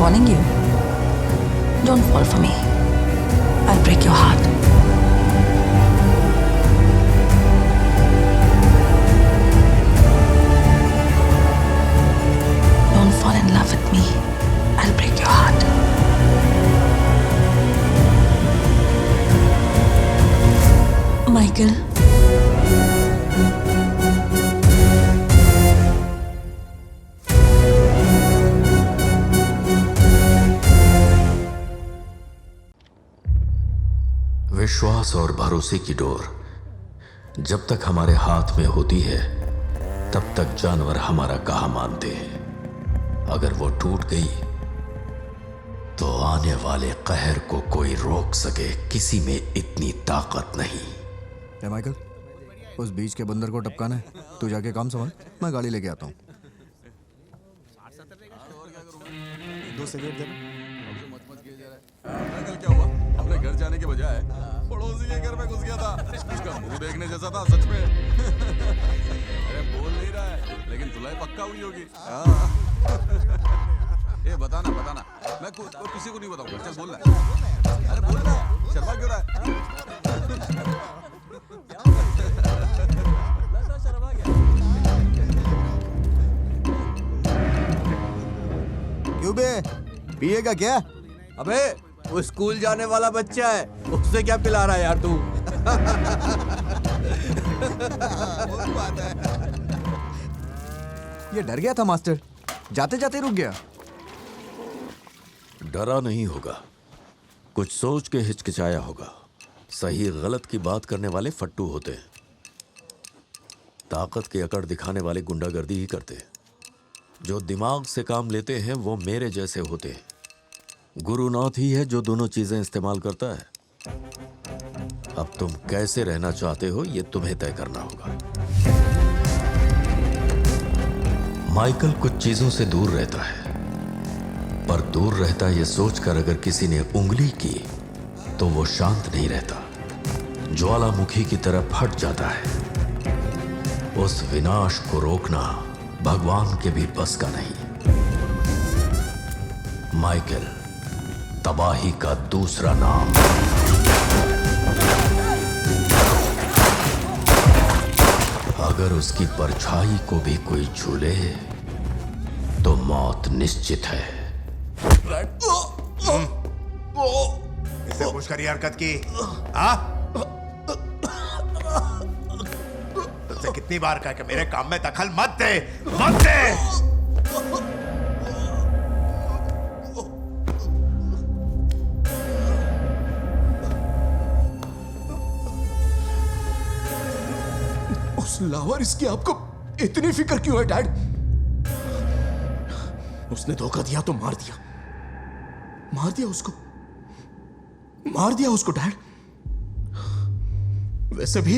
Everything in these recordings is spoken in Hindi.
warning you. Don't fall for me. I'll break your heart. Don't fall in love with me. I'll break your heart. Michael. विश्वास और भरोसे की डोर जब तक हमारे हाथ में होती है तब तक जानवर हमारा कहा मानते हैं। अगर वो टूट गई तो आने वाले कहर को कोई रोक सके किसी में इतनी ताकत नहीं। क्या माइकल, उस बीच के बंदर को टपकाना है? तू जाके काम संभाल, मैं गाड़ी लेके आता हूँ। 2 सिगरेट देना। कल क्या हुआ? अपने घर जाने के बजाय पड़ोसी के घर में घुस गया था। उसका मुंह देखने जैसा था सच में। अरे बोल नहीं रहा है लेकिन धुलाई पक्का हुई होगी। ये बताना मैं किसी को नहीं बताऊंगा। चल बोल रहा। अरे बोल रहा, शर्मा क्यों रहा है? क्यों बे, पिएगा क्या? अबे वो स्कूल जाने वाला बच्चा है, उससे क्या पिला रहा है यार तू? ये डर गया था मास्टर, जाते जाते रुक गया। डरा नहीं होगा, कुछ सोच के हिचकिचाया होगा। सही गलत की बात करने वाले फट्टू होते हैं। ताकत की अकड़ दिखाने वाले गुंडागर्दी ही करते हैं। जो दिमाग से काम लेते हैं वो मेरे जैसे होते हैं। गुरुनाथ ही है जो दोनों चीजें इस्तेमाल करता है। अब तुम कैसे रहना चाहते हो ये तुम्हें तय करना होगा। माइकल कुछ चीजों से दूर रहता है, पर दूर रहता ये सोचकर अगर किसी ने उंगली की तो वो शांत नहीं रहता, ज्वालामुखी की तरह फट जाता है। उस विनाश को रोकना भगवान के भी बस का नहीं। माइकल तबाही का दूसरा नाम। अगर उसकी परछाई को भी कोई छूले तो मौत निश्चित है। इसे मुश्किल हरकत की, हाँ? तुझसे कितनी बार कहा कि मेरे काम में दखल मत दे, मत दे। उस लावारिस की आपको इतनी फिक्र क्यों है डैड? उसने धोखा दिया तो मार दिया, मार दिया उसको डैड। वैसे भी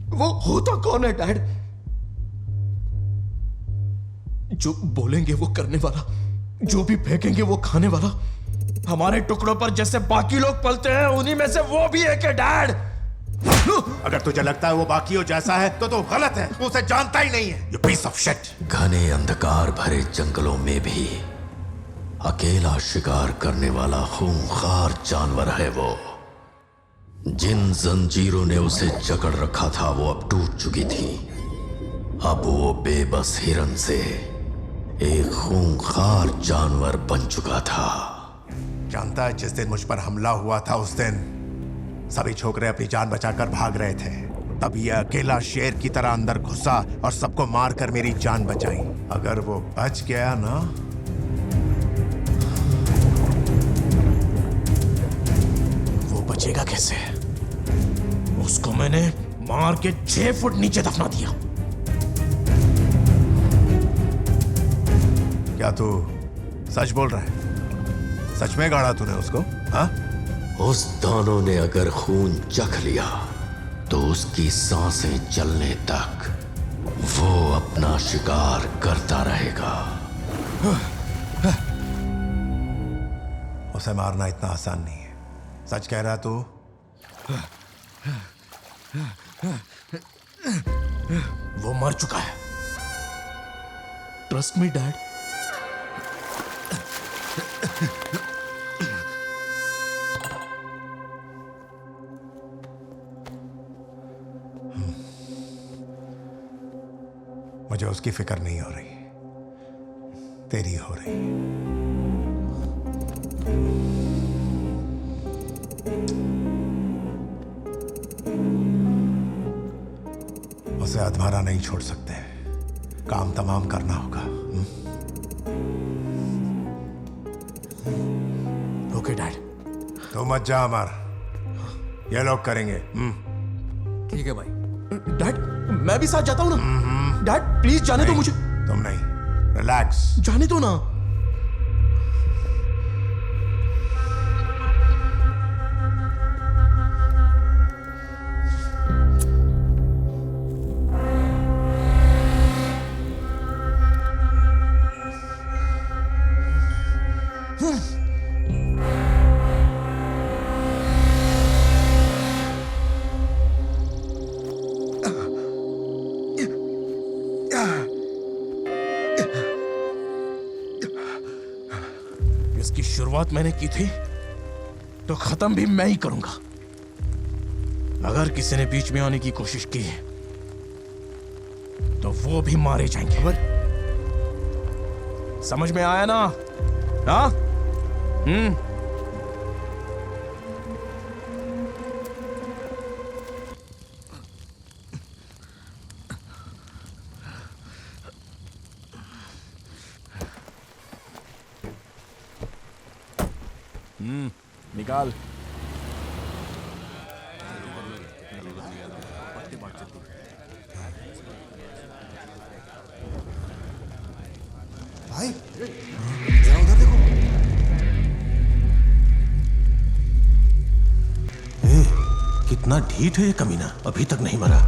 वो होता कौन है डैड? जो बोलेंगे वो करने वाला, जो भी फेंकेंगे वो खाने वाला। हमारे टुकड़ों पर जैसे बाकी लोग पलते हैं उन्हीं में से वो भी एक है डैड। अगर तुझे लगता है वो बाकियों जैसा है तो गलत है, तू उसे जानता ही नहीं है। You piece of shit। घने अंधकार भरे जंगलों में भी अकेला शिकार करने वाला खूंखार जानवर है वो। जिन जंजीरों ने उसे जकड़ रखा था वो अब टूट चुकी थी। अब वो बेबस हिरन से एक खूंखार जानवर बन चुका था। जानता है जिस दिन मुझ पर हमला हुआ था उस दिन सभी छोकरे अपनी जान बचाकर भाग रहे थे। तब ये अकेला शेर की तरह अंदर घुसा और सबको मारकर मेरी जान बचाई। अगर वो बच गया ना, वो बचेगा कैसे? उसको मैंने मार के 6 फुट नीचे दफना दिया। क्या तू सच बोल रहा है? सच में गाड़ा तूने उसको? हाँ? उस दानों ने अगर खून चख लिया तो उसकी सांसें चलने तक वो अपना शिकार करता रहेगा। उसे मारना इतना आसान नहीं है। सच कह रहा तू? वो मर चुका है। Trust me dad. मुझे उसकी फिक्र नहीं हो रही, तेरी हो रही। उसे अधमरा नहीं छोड़ सकते, काम तमाम करना होगा। Okay dad. तो मत जा अमर, ये लोग करेंगे। ठीक है भाई। डैड मैं भी साथ जाता हूँ ना। डैड प्लीज जाने दो मुझे। तुम नहीं, रिलैक्स। जाने दो ना। इसकी शुरुआत मैंने की थी तो खत्म भी मैं ही करूंगा। अगर किसी ने बीच में आने की कोशिश की तो वो भी मारे जाएंगे। समझ में आया ना? हाँ? निकाल। भाई जरा उधर देखो। कितना ढीठ है ये कमीना, अभी तक नहीं मरा।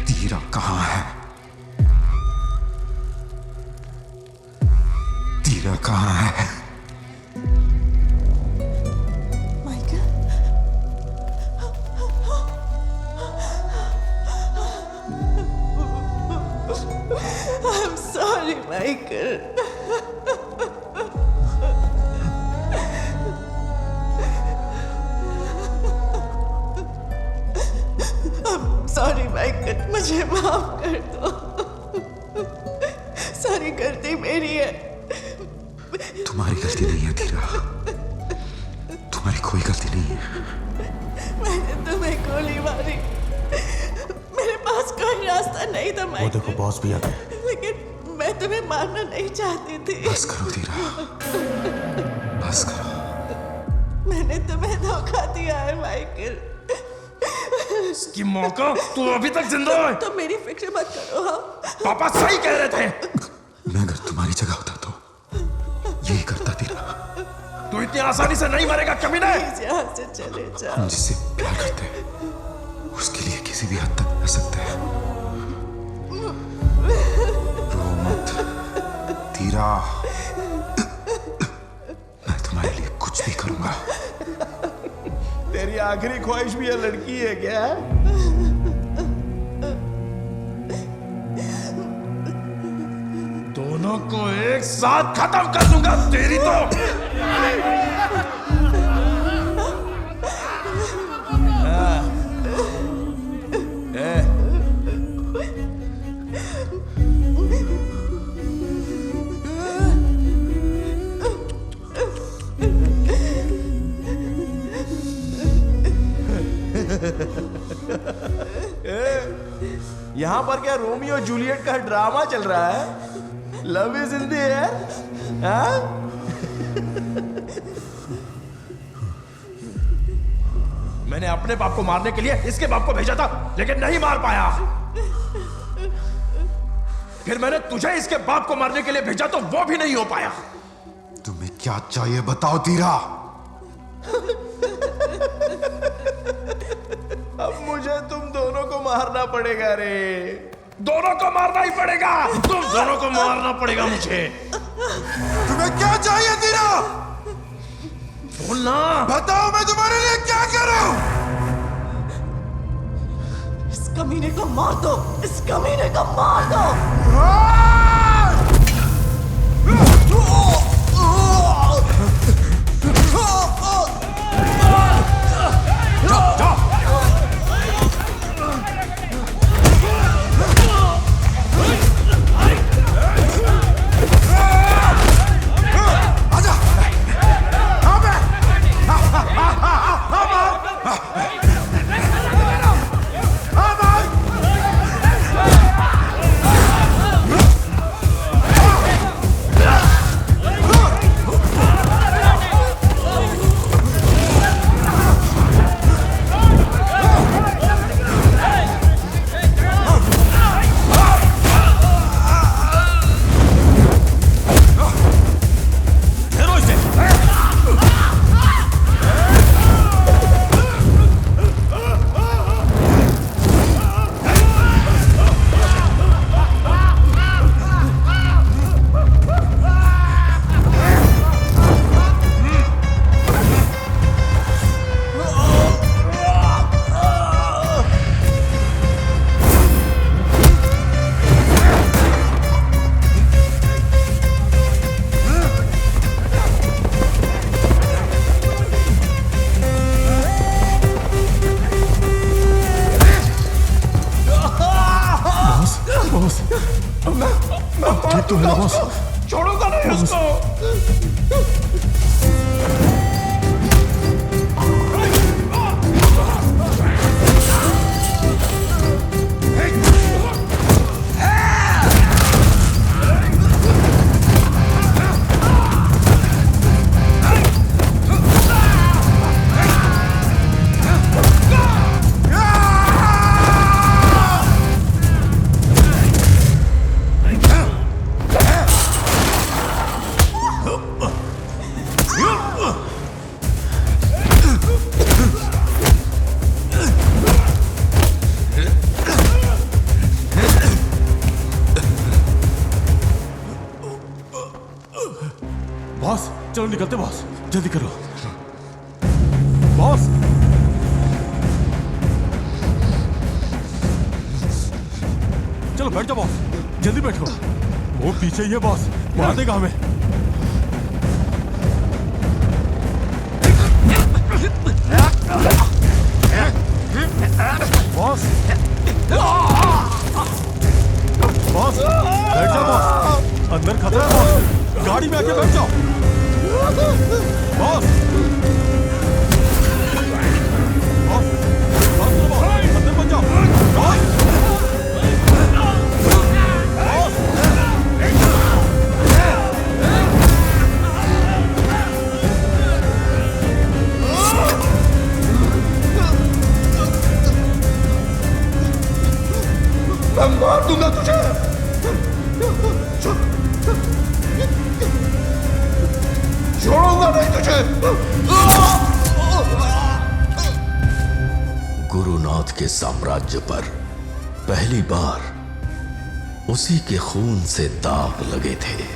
तीरा कहाँ है? तीरा कहाँ है? I'm sorry, Michael. I'm sorry, Michael. मुझे माफ कर दो। सारी गलती मेरी है। तुम्हारी गलती नहीं है तीरा, तुम्हारी कोई गलती नहीं है। मैंने तुम्हें गोली मारी, मेरे पास कोई रास्ता नहीं था वो देखो माइकल, बॉस भी आ गए। लेकिन मैं तुम्हें मारना नहीं चाहती थी। बस करो तीरा, बस करो। मैंने तुम्हें धोखा दिया है माइकल। इसकी मौका तू अभी तक जिंदा है। तो मेरी फिक्र मत करो। हाँ, पापा सही कह रहे थे। मैं अगर तुम्हारी जगह होता तो यही करता तीरा। तू इतनी आसानी से नहीं मरेगा कमीना। प्लीज यहाँ से चले जाओ। हम जिससे प्यार करते हैं उसके लिए किसी भी हद तक रह सकते हैं। रो मत तीरा, मैं तुम्हारे लिए कुछ भी करूंगा। तेरी आखिरी ख्वाहिश भी ये लड़की है क्या? दोनों को एक साथ खत्म कर दूंगा तेरी तो। यहाँ पर क्या रोमियो जूलियट का ड्रामा चल रहा है? Love is in the air. मैंने अपने बाप को मारने के लिए इसके बाप को भेजा था, लेकिन नहीं मार पाया। फिर मैंने तुझे इसके बाप को मारने के लिए भेजा तो वो भी नहीं हो पाया। तुम्हें क्या चाहिए बताओ तीरा। अब मुझे तुम दोनों को मारना पड़ेगा रे। दोनों को मारना ही पड़ेगा। तुम दोनों को मारना पड़ेगा मुझे। तुम्हें क्या चाहिए तीरा? बोलना। बताओ मैं तुम्हारे लिए क्या करूं? इस कमीने को मार दो, इस कमीने को मार दो। ठीक तो है ना बॉस? छोड़ूंगा नहीं उसको। बॉस चलो निकलते बॉस, जल्दी करो बॉस। चलो बैठ जाओ बॉस, जल्दी बैठो। वो पीछे ही है बॉस, मार देगा हमें। बॉस बॉस बैठ जाओ बॉस, अंदर खतरा है बॉस, गाड़ी में आके बैठ जाओ बॉस। बॉस अंदर बच जाओ बॉस। मैं मार दूंगा तुझे। छोड़ूंगा नहीं तुझे। गुरुनाथ के साम्राज्य पर पहली बार उसी के खून से दाग लगे थे।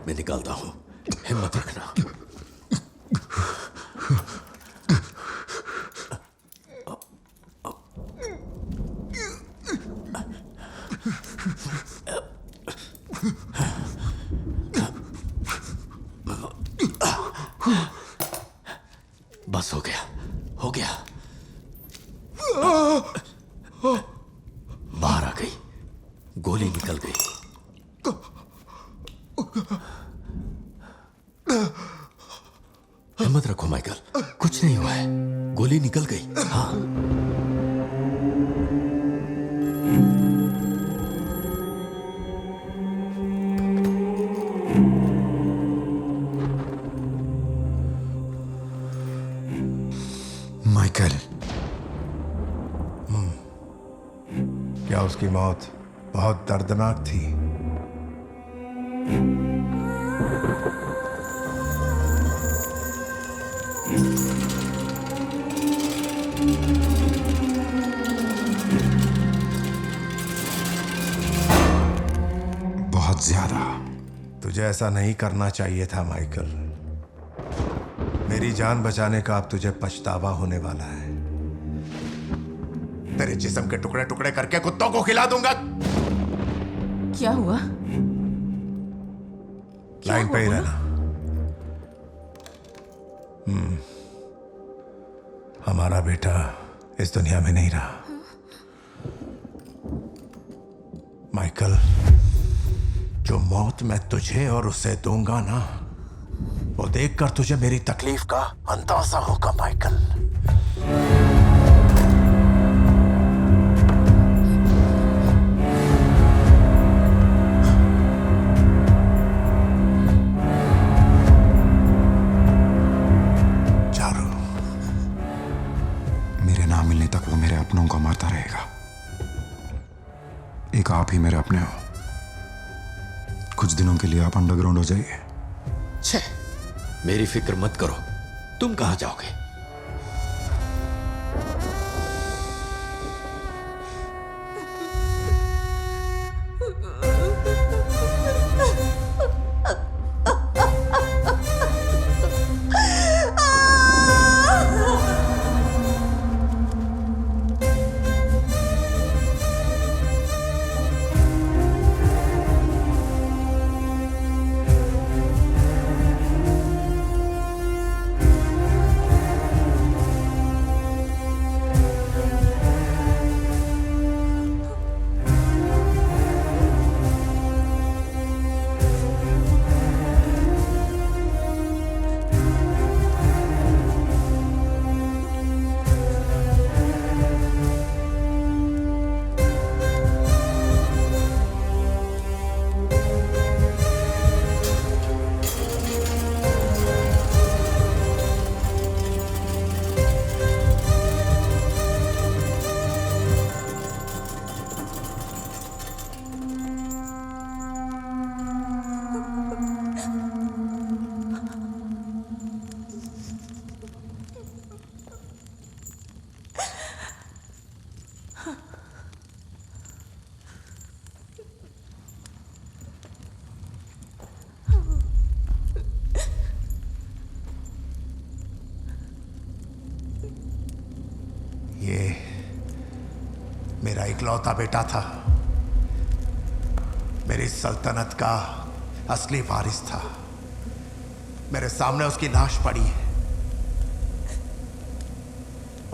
में निकालता हूं, हिम्मत रखना। बस हो गया, हो गया। बाहर आ गई, गोली निकल गई। हिम्मत रखो माइकल, कुछ नहीं हुआ है, गोली निकल गई। हाँ माइकल, क्या उसकी मौत बहुत दर्दनाक थी? बहुत ज्यादा। तुझे ऐसा नहीं करना चाहिए था माइकल। मेरी जान बचाने का अब तुझे पछतावा होने वाला है। तेरे जिस्म के टुकड़े टुकड़े करके कुत्तों को खिला दूंगा। क्या हुआ? लाइन पे ही रहना। हमारा बेटा इस दुनिया में नहीं रहा। माइकल, जो मौत मैं तुझे और उसे दूंगा ना, वो देखकर तुझे मेरी तकलीफ का अंदाजा होगा माइकल। चारू, मेरे ना मिलने तक वो मेरे अपनों को मारता रहेगा। एक आप ही मेरे अपने हो। कुछ दिनों के लिए आप अंडरग्राउंड हो जाइए। छे, मेरी फिक्र मत करो, तुम कहां जाओगे? ये मेरा इकलौता बेटा था, मेरी सल्तनत का असली वारिस था। मेरे सामने उसकी लाश पड़ी है।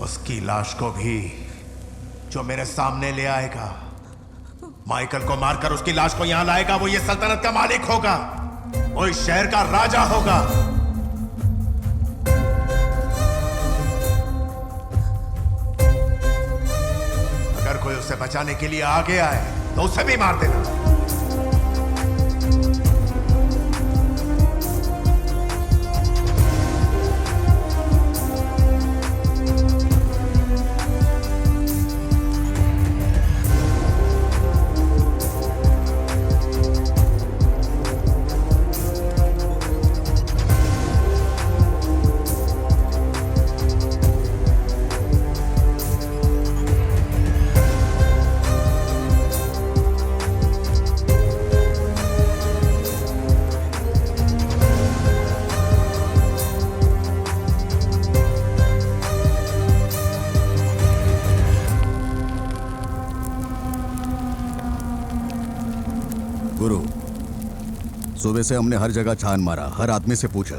उसकी लाश को भी जो मेरे सामने ले आएगा, माइकल को मारकर उसकी लाश को यहां लाएगा, वो ये सल्तनत का मालिक होगा, वो इस शहर का राजा होगा। अगर कोई उसे बचाने के लिए आगे आए तो उसे भी मार देना। गुरु, सुबह से हमने हर जगह छान मारा, हर आदमी से पूछा,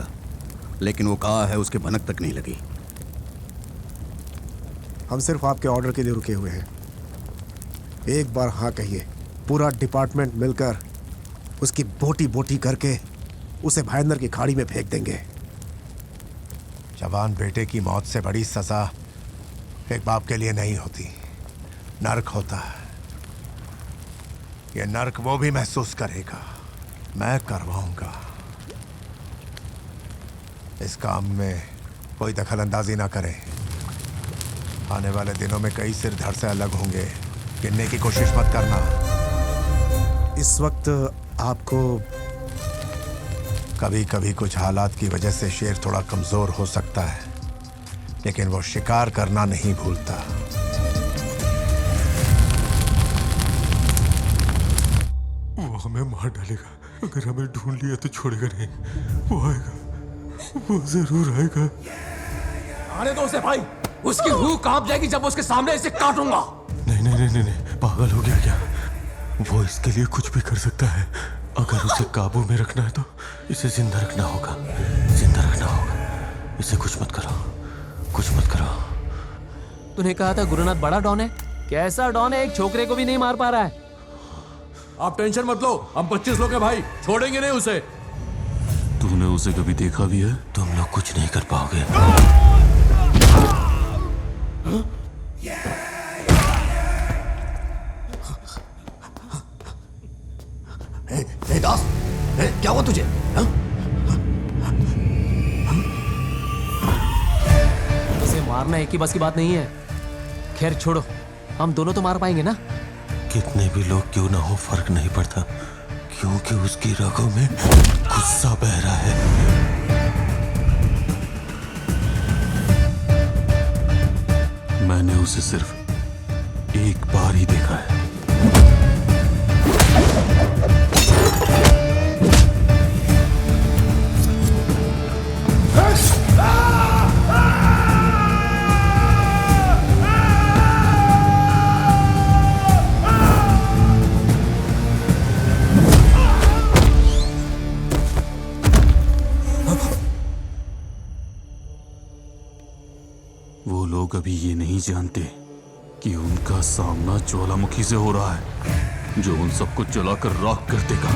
लेकिन वो कहाँ है उसके भनक तक नहीं लगी। हम सिर्फ आपके ऑर्डर के लिए रुके हुए हैं। एक बार हाँ कहिए, पूरा डिपार्टमेंट मिलकर उसकी बोटी बोटी करके उसे भायंदर की खाड़ी में फेंक देंगे। जवान बेटे की मौत से बड़ी सजा एक बाप के लिए नहीं होती, नर्क होता है। ये नर्क वो भी महसूस करेगा, मैं करवाऊंगा। इस काम में कोई दखल अंदाजी ना करे। आने वाले दिनों में कई सिर धड़ से अलग होंगे, गिनने की कोशिश मत करना। इस वक्त आपको कभी कभी कुछ हालात की वजह से शेर थोड़ा कमजोर हो सकता है, लेकिन वो शिकार करना नहीं भूलता। वो हमें मार डालेगा, अगर हमें ढूंढ लिया तो छोड़ेगा नहीं। वो आएगा, वो जरूर आएगा। आने दो उसे भाई, उसकी रूह कांप जाएगी जब उसके सामने इसे काटूंगा। नहीं नहीं नहीं नहीं, पागल हो गया क्या? वो इसके लिए कुछ भी कर सकता है। अगर उसे काबू में रखना है तो इसे जिंदा रखना होगा, जिंदा रखना होगा। इसे कुछ मत करो, कुछ मत करो। तूने कहा था गुरुनाथ बड़ा डॉन है। कैसा डॉन है, एक छोकरे को भी नहीं मार पा रहा है। आप टेंशन मत लो, हम 25 लोग हैं भाई, छोड़ेंगे नहीं उसे। तूने उसे कभी देखा भी है? तुम लोग कुछ नहीं कर पाओगे। ए दास, क्या हुआ तुझे? इसे मारना एक ही बस की बात नहीं है। खैर छोड़ो, हम दोनों तो मार पाएंगे ना। कितने भी लोग क्यों ना हो, फर्क नहीं पड़ता, क्योंकि उसकी रगों में गुस्सा बह रहा है। मैंने उसे सिर्फ एक बार ही देखा है। वो लोग अभी ये नहीं जानते कि उनका सामना ज्वालामुखी से हो रहा है, जो उन सबको जलाकर राख कर देगा।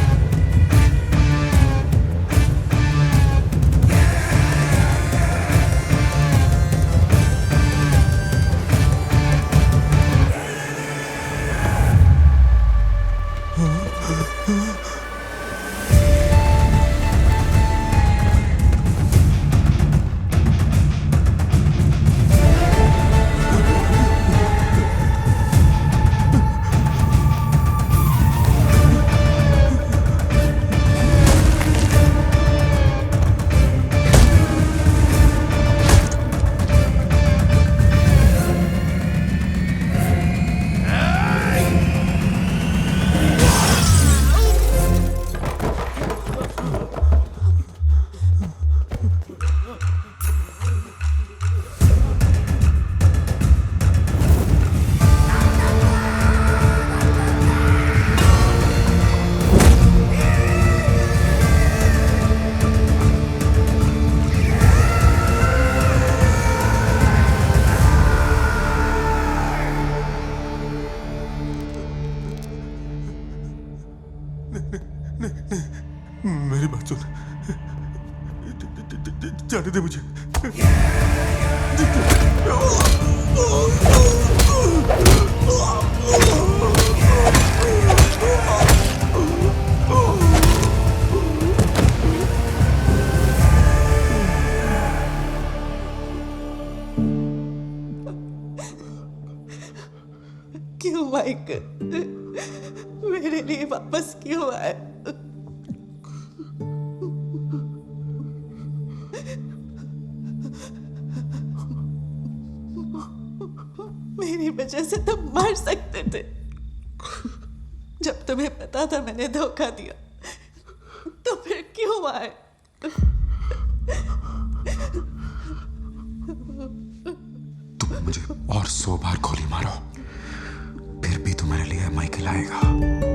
मेरी बात सुन, जाने दे मुझे। क्यों माइकल, मेरे लिए वापस क्यों आए? मेरी वजह से तुम मर सकते थे। जब तुम्हें पता था मैंने धोखा दिया, तो फिर क्यों आए? तुम मुझे और 100 बार गोली मारो, फिर भी तुम्हारे लिए माइकल आएगा।